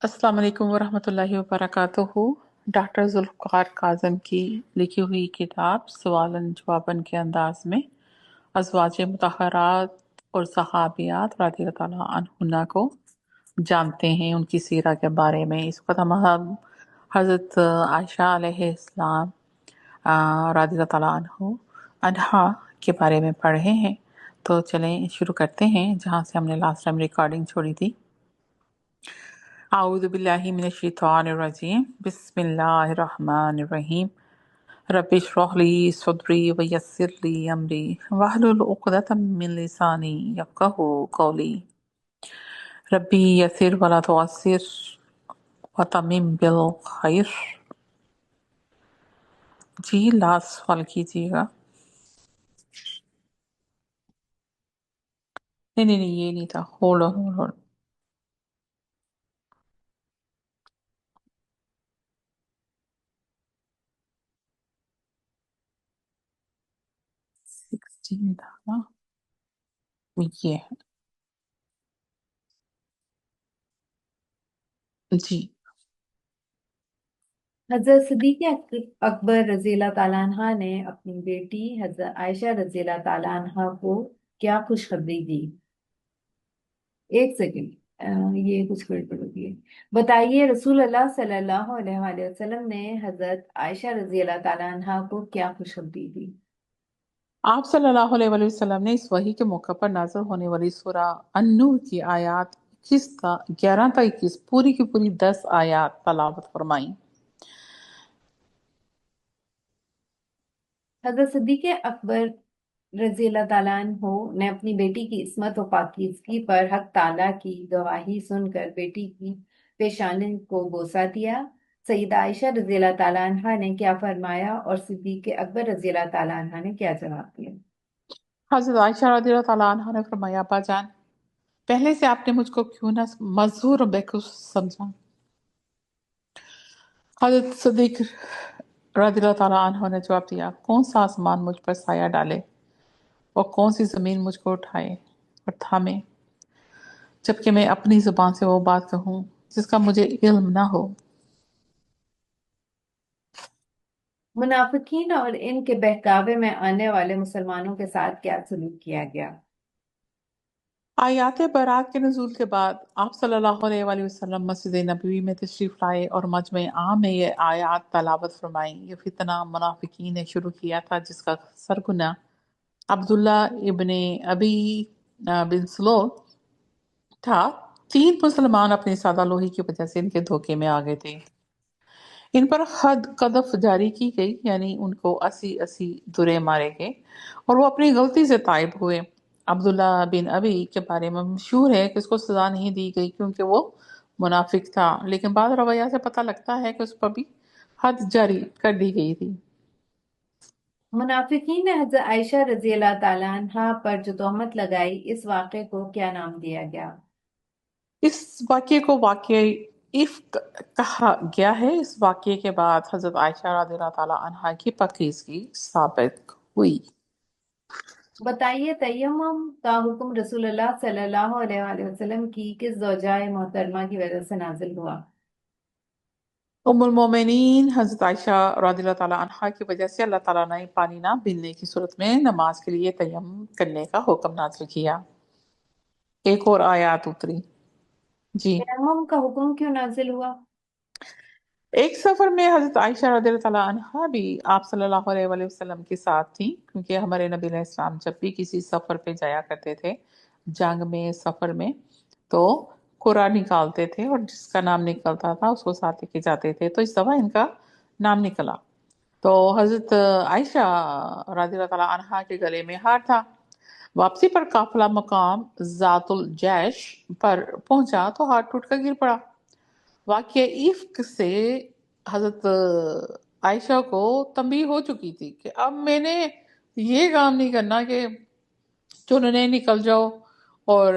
अस्सलाम वालेकुम वरहमतुल्लाहि वबरकातुहू। डॉक्टर जुल्फ़कार काज़म की लिखी हुई किताब सवालन जवाबन के अंदाज में अज़वाज मुतहरात और सहाबियात रज़ियल्लाहु ताला अन्हुन्ना को जानते हैं, उनकी सीरा के बारे में। इस वक्त हम हज़रत आयशा अलैहिस्सलाम रज़ियल्लाहु ताला अन्हा के बारे में पढ़ रहे हैं। तो चलें शुरू करते हैं जहाँ से हमने लास्ट टाइम रिकॉर्डिंग छोड़ी थी। आऊज़ु बिल्लाहि मिनश शैतानिर रजीम, बिस्मिल्लाहिर रहमानिर रहीम। रब्बि इश्रह ली सदरी व यस्सिर ली अमरी वहलुल उक़दतम मिन लिसानी यफ़क़हू क़ौली। रब्बी यस्सिर वला तुअस्सिर व तम्मिम बिल खैर। जी लास्ट सवाल कीजिएगा। नहीं ये नहीं था। Hold on hold on. 16 था ना ये है। जी हजरत सिद्दीक़ अकबर रज़ियल्लाहु ताला अन्हा ने अपनी बेटी हजरत आयशा रज़ियल्लाहु ताला अन्हा को क्या खुशखबरी दी। एक सेकंड, ये कुछ गड़बड़ हो गई है। बताइए, रसूल अल्लाह सल्लल्लाहु अलैहि वसल्लम ने हजरत आयशा रज़ियल्लाहु ताला अन्हा को क्या खुशखबरी दी। आप सल्लल्लाहु अलैहि वसल्लम ने इस वही के मौके पर नाज़िल होने वाली सूरा अन-नूर की आयत 11 था 21 पूरी की पूरी 10 आयत तलावत फरमाई। हजरत सिद्दीक़ अकबर रज़ियल्लाहु ताला अन्हो ने अपनी बेटी की इस्मत और पाकीज़गी पर हक ताला की गवाही सुनकर बेटी की पेशानी को बोसा दिया। सईदा आयशा रज़ियल्लाहु ताला अन्हा ने क्या फरमाया और सिद्दीक़ अकबर रज़ियल्लाहु ताला अन्हा ने क्या जवाब दिया। हज़रत आयशा रज़ियल्लाहु ताला अन्हा ने फरमाया, अब्बा जान, पहले से आपने मुझको क्यों ना मजहूर और बेकूफ समझा। हज़रत सिद्दीक रज़ियल्लाहु ताला अन्हु ने जवाब दिया, कौन सा आसमान मुझ पर साया डाले और कौन सी जमीन मुझको उठाए और थामे, जबकि मैं अपनी जुबान से वो बात कहूँ जिसका मुझे इल्म ना हो। मुनाफिकीन और इनके बहकावे में आने वाले मुसलमानों के साथ क्या सलूक किया गया। आयात बरात के नज़ूल के बाद आप सल्लल्लाहु अलैहि वसल्लम मस्जिद नबवी में तशरीफ लाए और मजमे आम में ये आयात तलावत फरमाई। ये फितना मुनाफिकीन ने शुरू किया था जिसका सरगुना अब्दुल्ला इब्ने अबी बिन सलोल था। 3 मुसलमान अपनी सादालोही की वजह से इनके धोखे में आ गए थे। इन पर हद कदफ जारी की गई, यानी उनको 80 दुरे मारे गए और वो अपनी गलती से ताइब हुए। अब्दुल्ला बिन अबी के बारे में मशहूर है कि उसको सजा नहीं दी गई क्योंकि वो मुनाफिक था, लेकिन बाद रवैया से पता लगता है कि उस पर भी हद जारी कर दी गई थी। मुनाफिकीन ने हजरत आयशा रज़ियल्लाहु ताला अन्हा पर जो तोहमत लगाई, इस वाक़े को क्या नाम दिया गया। इस वाक़ये को वाक़या इफ्क कहा गया है। इस वाक़ये के बाद हज़रत आयशा रज़ियल्लाहु ताला अन्हा की पाकीज़गी साबित हुई। बताइए, तयम्मुम का हुक्म रसूलुल्लाह सल्लल्लाहु अलैहि वसल्लम की किस ज़ौजाए मोहतरमा की वजह से नाजिल हुआ। उम्मुल मोमिनीन हज़रत आयशा रज़ियल्लाहु ताला अन्हा की वजह से अल्लाह ताला ने पानी ना मिलने की सूरत में नमाज के लिए तयम्मुम करने का हुक्म नाज़िल किया। एक और आयत उतरी। जी तयम्मुम का हुक्म क्यों नाजिल हुआ। एक सफर में हजरत आयशा रज़ियल्लाहु ताला अन्हा भी आप सल्लल्लाहु अलैहि वसल्लम के साथ थी, क्योंकि हमारे नबी अलैहिस्सलाम जब भी किसी सफर पे जाया करते थे, जंग में सफर में, तो कुरान निकालते थे और जिसका नाम निकलता था उसको साथ लेके जाते थे। तो इस दफा इनका नाम निकला तो हजरत आयशा रज़ियल्लाहु ताला अन्हा के गले में हार था। वापसी पर काफिला मकाम जातुल जैश पर पहुंचा तो हाथ टूट कर गिर पड़ा। वाक़या इफ्क से हजरत आयशा को तंबीह हो चुकी थी कि अब मैंने ये काम नहीं करना कि चुनने निकल जाओ और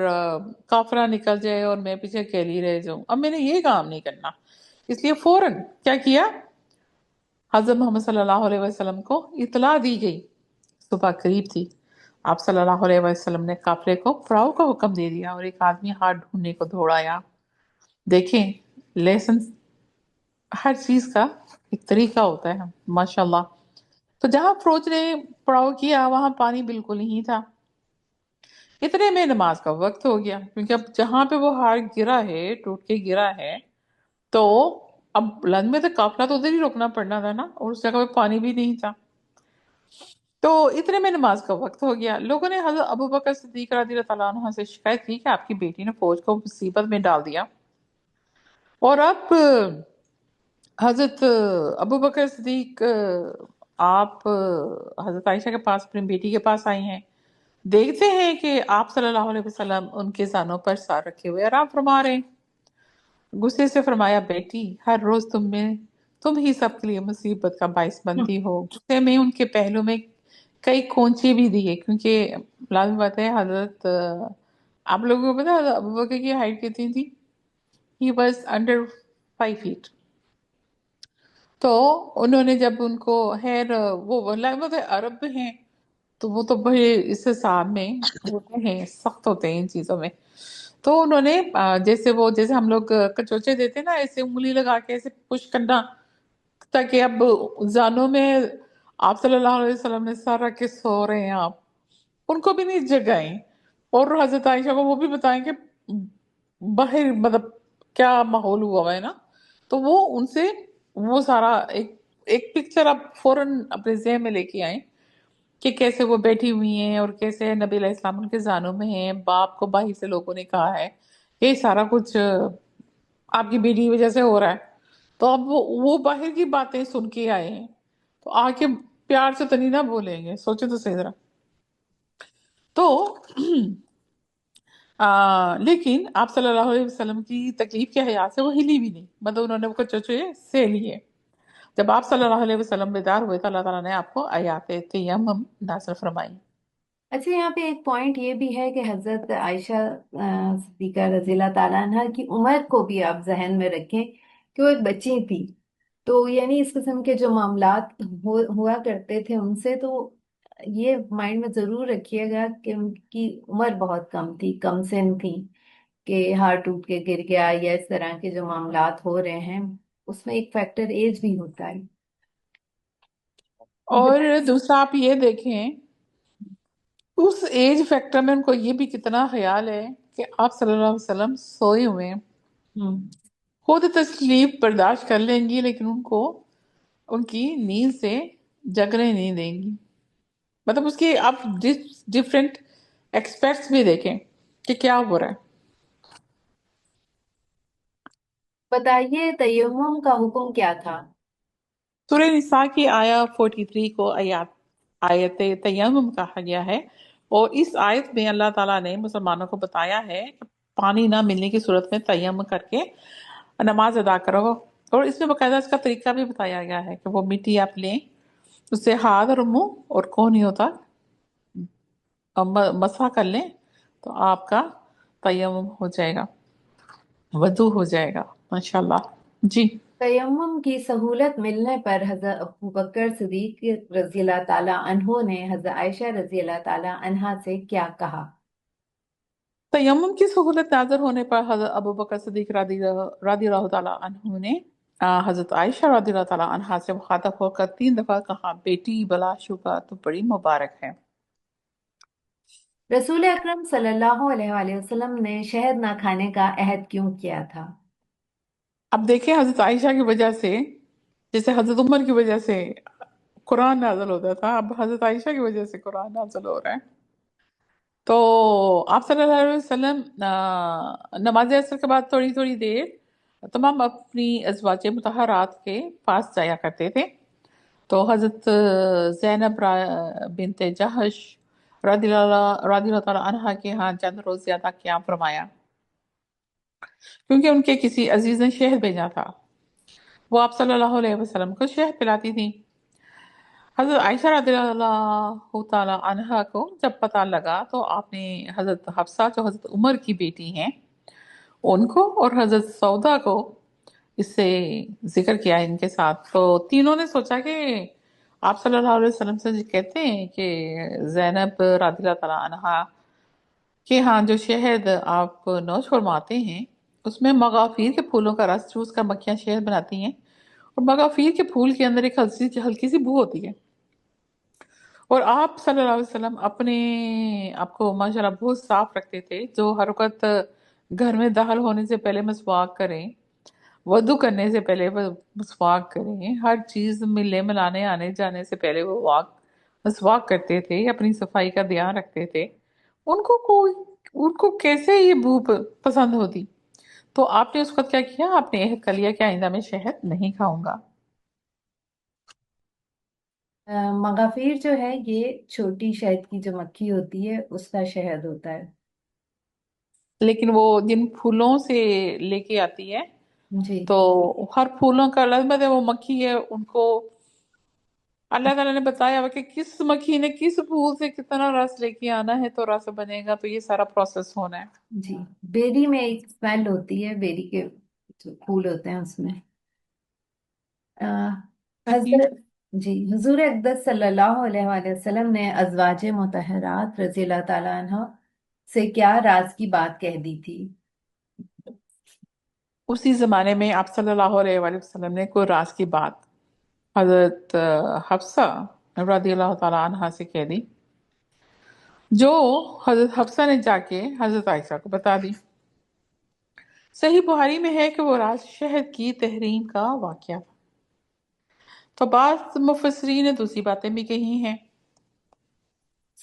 काफिला निकल जाए और मैं पीछे अकेली रह जाऊं। अब मैंने ये काम नहीं करना, इसलिए फौरन क्या किया, हजरत मोहम्मद सल्लल्लाहु अलैहि वसल्लम को इतला दी गई। सुबह करीब थी, आप सल्लल्लाहु अलैहि वसल्लम ने काफिले को पड़ाव का हुक्म दे दिया और एक आदमी हाथ ढूंढने को दौड़ाया। देखें लेसन, हर चीज का एक तरीका होता है माशाल्लाह। तो जहां फरोज ने पड़ाव किया वहां पानी बिल्कुल नहीं था। इतने में नमाज का वक्त हो गया, क्योंकि अब जहां पे वो हार गिरा है, टूट के गिरा है, तो अब लन में तो काफिला तो उधर ही रोकना पड़ना था ना, और उस जगह पे पानी भी नहीं था। तो इतने में नमाज का वक्त हो गया। लोगों ने हजरत अबू बकर सिद्दीक रज़ी अल्लाह तआला अन्हु से शिकायत की कि आपकी बेटी ने फौज को मुसीबत में डाल दिया, और अब हजरत अबू बकर सिद्दीक आप हजरत आयशा के पास, अपनी बेटी के पास आई हैं। देखते हैं कि आप सल्लल्लाहु अलैहि वसल्लम उनके जानों पर सर रखे हुए आराम फरमा रहे हैं। गुस्से से फरमाया, बेटी हर रोज तुम ही सबके लिए मुसीबत का बाइस बनती हो। गुस्से में उनके पहलू में कई खोंचे भी दिए, क्योंकि लाजमी बात है हजरत आप लोगों को पता है हजरत अबू बकर की हाइट कितनी थी? He was under 5 feet. तो उन्होंने जब उनको खैर वो लाजमी अरब हैं, तो वो तो बड़े इस हिसाब में होते हैं, सख्त होते हैं इन चीजों में। तो उन्होंने जैसे वो, जैसे हम लोग कचोचे देते हैं ना, ऐसे उंगली लगा के ऐसे पुश करना, ताकि अब जानों में आप सल्लल्लाहु अलैहि वसल्लम ने सर रख के सो रहे हैं, आप उनको भी नहीं जगाएं, और हजरत आयशा को वो भी बताएं कि बाहर मतलब क्या माहौल हुआ हुआ है ना। तो वो उनसे वो सारा एक एक पिक्चर आप फौरन अपने ज़हन में लेके आए कि कैसे वो बैठी हुई हैं, और कैसे नबी अलैहि सलाम उनके जानों में हैं, बाप को बाहर से लोगों ने कहा है ये सारा कुछ आपकी बेटी की वजह से हो रहा है। तो अब वो बाहर की बातें सुन के आए हैं, तो आके प्यार से तो नहीं ना बोलेंगे, सोचे तो सही जरा। तो लेकिन आप सल्लल्लाहु अलैहि वसल्लम की तकलीफ के हयात से वो हिली भी नहीं, मतलब उन्होंने वो चोचे से लिए। जब आप सल्लल्लाहु अलैहि वसल्लम बेदार हुए तो अल्लाह ताला ने आपको आयात तयम्मुम नाज़िल फरमाई। अच्छा, यहाँ पे एक पॉइंट ये भी है कि हजरत आयशा सिद्दीका रज़ियल्लाहु ताला अन्हा की उम्र को भी आप जहन में रखें कि वो एक बच्ची थी। तो यानी इस किस्म के जो मामलात हुआ करते थे उनसे, तो ये माइंड में जरूर रखिएगा कि उनकी उम्र बहुत कम थी, कम सिन थी, कि हार टूट के गिर गया या इस तरह के जो मामलात हो रहे हैं, उसमें एक फैक्टर एज भी होता है। और दूसरा आप ये देखें, उस एज फैक्टर में उनको ये भी कितना ख्याल है कि आप सल्लल्लाहु अलैहि वसल्लम सोए हुए हैं। हम्म। खुद तकलीफ बर्दाश्त कर लेंगी, लेकिन उनको उनकी नींद से जगने नहीं देंगी। मतलब उसकी आप डिफरेंट एक्सपेक्ट्स भी देखें कि क्या हो रहा है। बताइए, तयम्मुम का हुक्म क्या था? सूरह निसा की आया 43 को आयत आयत तयम्मुम कहा गया है, और इस आयत में अल्लाह ताला ने मुसलमानों को बताया है कि पानी ना मिलने की सूरत में तयम्मुम करके नमाज अदा करो। और इसमें बकायदा इसका तरीका भी बताया गया है कि वो मिट्टी आप लें, उससे हाथ और मुंह और कौन नहीं होता मसा कर लें, तो आपका तयम्मुम हो जाएगा, वजू हो जाएगा माशाल्लाह। जी। तयम्मुम की सहूलत मिलने पर हजरत अबू बकर सिद्दीक रज़ियल्लाहु ताला अन्हो ने हजरत आयशा रज़ियल्लाहु ताला अन्हा से क्या कहा? तयम्मुम की सहूलत नाज़िल होने पर हजरत अबू बकर सिद्दीक रदी अल्लाह तआला अन्हु ने हजरत आयशा रदी अल्लाह तआला अन्हा से मुखातब होकर 3 दफा कहा, बेटी बला शुबा तो बड़ी मुबारक है। रसूल अकरम सल्लल्लाहु अलैहि वसल्लम ने शहद ना खाने का अहद क्यों किया था? अब देखें, हजरत आयशा की वजह से, जैसे हजरत उमर की वजह से कुरान नाज़िल होता था, अब हजरत आयशा की वजह से कुरान नाज़िल हो रहा है। तो आप सल्लल्लाहु अलैहि वसल्लम नमाज असर के बाद थोड़ी थोड़ी देर तमाम अपनी अज़वाज मुतहरात के पास जाया करते थे। तो हजरत ज़ैनब बिनते जहश रदी अल्लाह तआला अन्हा के यहाँ चंद रोज ज्यादा क़याम फरमाया, क्योंकि उनके किसी अजीज ने शहद भेजा था। वो आप सल्लल्लाहु अलैहि वसल्लम को शहद पिलाती थी। हजरत आयशा रदियल्लाहु ताला अन्हा को जब पता लगा, तो आपने हजरत हफ्सा जो हजरत उमर की बेटी हैं उनको, और हजरत सौदा को इससे जिक्र किया इनके साथ। तो तीनों ने सोचा कि आप सल्लल्लाहु अलैहि वसल्लम से जी कहते हैं कि जैनब रदियल्लाहु ताला अन्हा कि हाँ, जो शहद आप नौश फरमाते हैं اس میں مغافیر کے پھولوں کا رس چوس کر مکھیاں شہد بناتی ہیں، اور مغافیر کے پھول کے اندر ایک ہلکی سی بو ہوتی ہے، اور آپ صلی اللہ علیہ وسلم اپنے آپ کو ماشاءاللہ بہت صاف رکھتے تھے، جو ہر وقت گھر میں داخل ہونے سے پہلے مسواک کریں، وضو کرنے سے پہلے وہ مسواک کریں، ہر چیز ملے ملانے آنے جانے سے پہلے وہ مسواک کرتے تھے، اپنی صفائی کا دھیان رکھتے تھے، ان کو کیسے یہ بو پسند ہوتی؟ تو آپ نے اس وقت کیا کیا؟ آپ نے عہد کر لیا کہ آئندہ میں شہد نہیں کھاؤں گا۔ مغافیر جو ہے یہ چھوٹی شہد کی جو مکھی ہوتی ہے اس کا شہد ہوتا ہے۔ لیکن وہ جن پھولوں سے لے کے آتی ہے، جی تو ہر پھولوں کا لازمت ہے، وہ مکھی ہے، ان کو اللہ تعالیٰ نے بتایا ہوا کہ کس مکھی نے کس پھول سے کتنا رس لے کے آنا ہے تو رس بنے گا، تو یہ سارا پروسیس ہونا ہے۔ جی، بیری میں ایک اسمیل ہوتی ہے، بیری کے جو پھول ہوتے ہیں اس میں۔ آ، صحیح۔ حضرت جی حضور اقدس صلی اللہ علیہ وآلہ وسلم نے ازواج مطہرات رضی اللہ تعالیٰ عنہ سے کیا راز کی بات کہہ دی تھی؟ اسی زمانے میں آپ صلی اللہ علیہ وآلہ وسلم نے کوئی راز کی بات حضرت حفصہ رضی اللہ تعالیٰ عنہا سے کہہ دی، جو حضرت حفصہ نے جا کے حضرت عائشہ کو بتا دی۔ صحیح بخاری میں ہے کہ وہ راز شہد کی تحریم کا واقعہ تھا، تو بعض مفسرین نے دوسری باتیں بھی کہی ہیں۔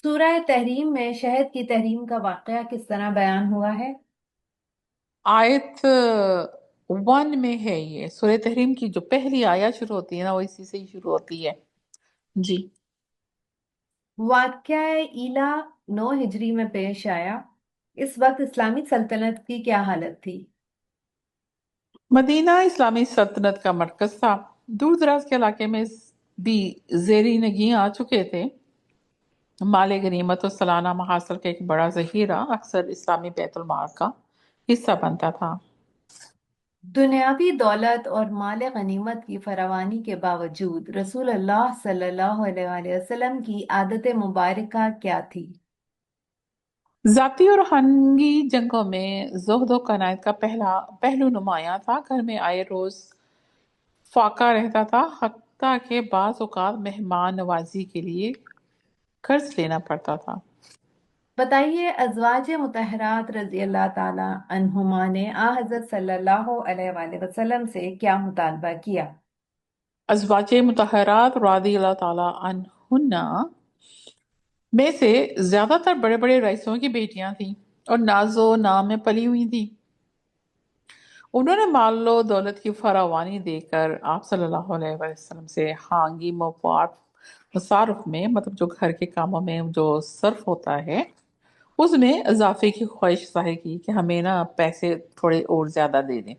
سورہ تحریم میں شہد کی تحریم کا واقعہ کس طرح بیان ہوا ہے؟ آیت 1 میں ہے، یہ سورہ تحریم کی جو پہلی آیت شروع ہوتی ہے نا، وہ اسی سے ہی شروع ہوتی ہے۔ جی۔ واقعہ ایلا 9 ہجری میں پیش آیا، اس وقت اسلامی سلطنت کی کیا حالت تھی؟ مدینہ اسلامی سلطنت کا مرکز تھا، دور دراز کے علاقے میں بھی زیر نگین آ چکے تھے، مال غنیمت اور سالانہ محاصر کا ایک بڑا ذخیرہ اکثر اسلامی بیت المال کا حصہ بنتا تھا۔ دنیاوی دولت اور مال غنیمت کی فراوانی کے باوجود رسول اللہ صلی اللہ علیہ وآلہ وسلم کی عادت مبارکہ کیا تھی؟ ذاتی اور خانگی جنگوں میں زہد و قناعت کا پہلو نمایاں تھا، گھر میں آئے روز فاقہ رہتا تھا، حتیٰ کہ بعض اوقات مہمان نوازی کے لیے قرض لینا پڑتا تھا۔ بتائیے، ازواج مطہرات رضی اللہ تعالی عنہما نے حضرت صلی اللہ علیہ وآلہ وسلم سے کیا مطالبہ کیا؟ ازواج مطہرات رضی اللہ تعالی عنہن میں سے زیادہ تر بڑے بڑے رئیسوں کی بیٹیاں تھیں اور ناز و نام میں پلی ہوئی تھیں۔ انہوں نے مال و دولت کی فراوانی دیکھ کر آپ صلی اللہ علیہ وسلم سے خانگی مصارف میں، مطلب جو گھر کے کاموں میں جو صرف ہوتا ہے، اس میں اضافے کی خواہش ظاہر کی کہ ہمیں نا پیسے تھوڑے اور زیادہ دے دیں۔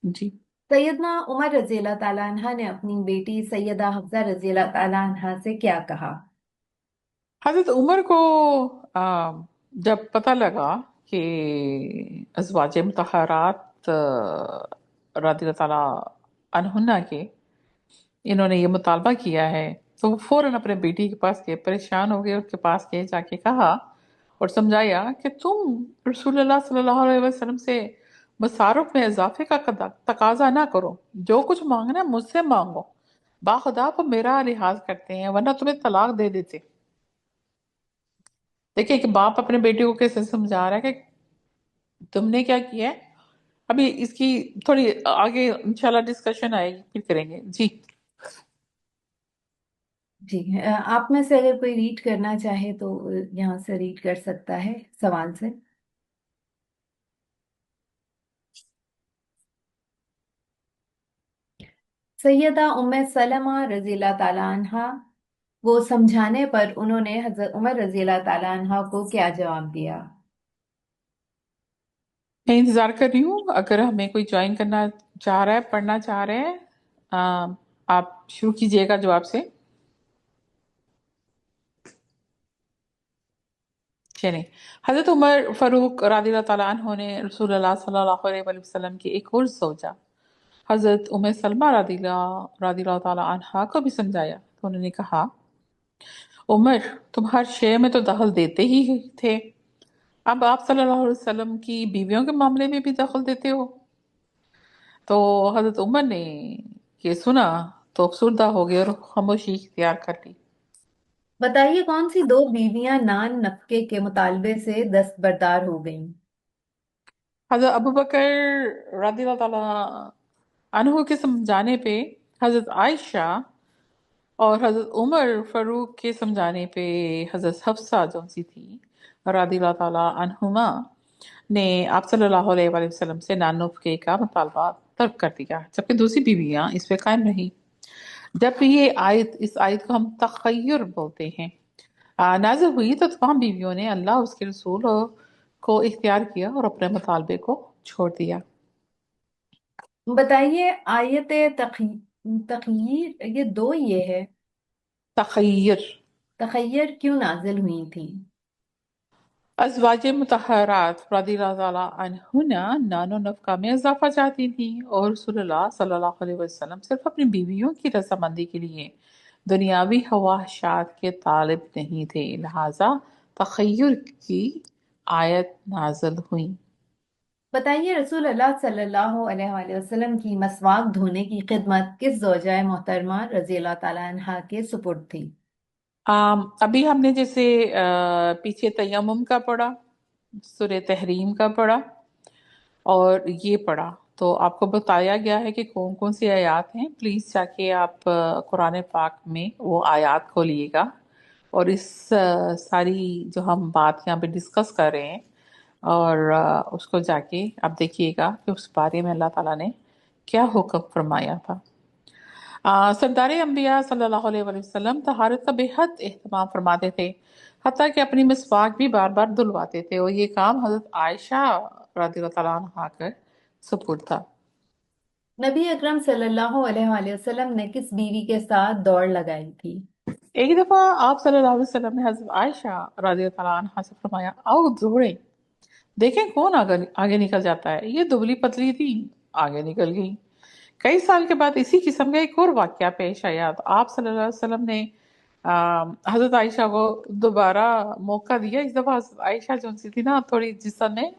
جی۔ سیدنا عمر رضی اللہ تعالیٰ عنہ نے اپنی بیٹی سیدہ حفصہ رضی اللہ تعالیٰ عنہ سے کیا کہا؟ حضرت عمر کو جب پتہ لگا کہ ازواج مطہرات رضی اللہ تعالیٰ عنہن کے انہوں نے یہ مطالبہ کیا ہے، تو وہ فوراً اپنے بیٹی کے پاس گئے، پریشان ہو گئے، اس کے پاس گئے، جا کے کہا اور سمجھایا کہ تم رسول اللہ صلی اللہ علیہ وسلم سے مصارف میں اضافے کا تقاضا نہ کرو، جو کچھ مانگنا ہے مجھ سے مانگو، باخدا وہ میرا لحاظ کرتے ہیں ورنہ تمہیں طلاق دے دیتے۔ دیکھیں کہ باپ اپنے بیٹے کو کیسے سمجھا رہا ہے کہ تم نے کیا کیا ہے۔ ابھی اس کی تھوڑی آگے انشاءاللہ ڈسکشن آئے گی، پھر کریں گے۔ جی۔ جی، آپ میں سے اگر کوئی ریڈ کرنا چاہے تو یہاں سے ریڈ کر سکتا ہے سوال سے۔ سیدہ ام سلمہ رضی اللہ تعالیٰ عنہ وہ سمجھانے پر انہوں نے حضرت عمر رضی اللہ تعالیٰ عنہ کو کیا جواب دیا؟ میں انتظار کر رہی ہوں، اگر ہمیں کوئی جوائن کرنا چاہ رہا ہے، پڑھنا چاہ رہے ہیں، آپ شروع کیجئے گا جواب سے۔ چلیں۔ حضرت عمر فاروق رضی اللہ تعالیٰ عنہ نے رسول اللہ صلی اللہ علیہ وآلہ وسلم کی ایک اور زوجہ حضرت ام سلمہ رضی اللہ تعالیٰ عنہا کو بھی سمجھایا، تو انہوں نے کہا عمر تم ہر شے میں تو دخل دیتے ہی تھے، अब आप सल्लल्लाहु अलैहि वसल्लम की बीवियों के मामले में भी दखल देते हो। तो हजरत उमर ने ये सुना तो अफसुर्दा हो गए और खामोशी इख्तियार कर ली। बताइए कौन सी दो बीवियां नान नफके के मुतालबे से दस्तबरदार हो गईं? हजरत अबू बकर रदियल्लाहु ताला अन्हु के समझाने पे हजरत आयशा, और हजरत उमर फारूक के समझाने पे हजरत हफ्सा जो सी थी रदियल्लाहु ताला अन्हुमा ने आप सल्लल्लाहु अलैहि वसल्लम से नानुफ़े का मुतालबा तर्क कर दिया, जबकि दूसरी बीवियां इस पे कायम रही। जब ये आयत, इस आयत को हम तखय्युर बोलते हैं, नाज़िल हुई तो तमाम बीवियों ने अल्लाह उसके रसूल को इख्तियार किया और अपने मुतालबे को छोड़ दिया। बताइए आयत तखयीर ये दो ये है, तखय्युर तखय्यर क्यों नाजिल हुई थी? अज़वाज मुतहरात रज़ियल्लाहु अन्हुन्ना नानो नफका में इजाफा चाहती थी, और रसूलुल्लाह सल्लल्लाहु अलैहि वसल्लम सिर्फ अपनी बीवियों की रजामंदी के लिए दुनियावी ख्वाहिशात के तालिब नहीं थे, लिहाजा तखय्युर की आयत नाज़िल हुई। बताइए रसूल अल्लाह सल्लल्लाहु अलैहि वसल्लम की मसवाक धोने की खिदमत किस ज़ौजाए मोहतरमा रज़ी अल्लाह ताला अन्हा के सुपुर्द थी? अभी हमने जैसे पीछे तयम्मुम का पढ़ा, सूरह तहरीम का पढ़ा, और ये पढ़ा, तो आपको बताया गया है कि कौन कौन सी आयत हैं। प्लीज जाके आप कुरान पाक में वो आयत खोलिएगा, और इस सारी जो हम बात यहाँ पे डिस्कस कर रहे हैं, और उसको जाके आप देखिएगा कि उस बारे में अल्लाह ताला ने क्या हुक्म फरमाया था। सरदार अंबिया सल्लल्लाहु अलैहि वसल्लम तहारत का बेहद एहतमाम फरमाते थे, हत्ता कि अपनी मिसवाक भी बार बार धुलवाते थे, और ये काम हजरत आयशा रज़ियल्लाहु तआला अन्हा के सुपुर्द था। नबी अकरम सल्लल्लाहु अलैहि वसल्लम ने किस बीवी के साथ दौड़ लगाई थी? एक दफा आप सल्लल्लाहु अलैहि वसल्लम ने हजरत आयशा रज़ियल्लाहु तआला अन्हा से फरमाया, आओ दौड़े, देखें कौन आगे आगे निकल जाता है। ये दुबली पतली थी, आगे निकल गई। कई साल के बाद इसी किस्म का एक और वाकया पेश आया, तो आप सल्लल्लाहु अलैहि वसल्लम ने हजरत आयशा को दोबारा मौका दिया। इस दफा हजरत आयशा जो सी थी ना, थोड़ी जिस्म में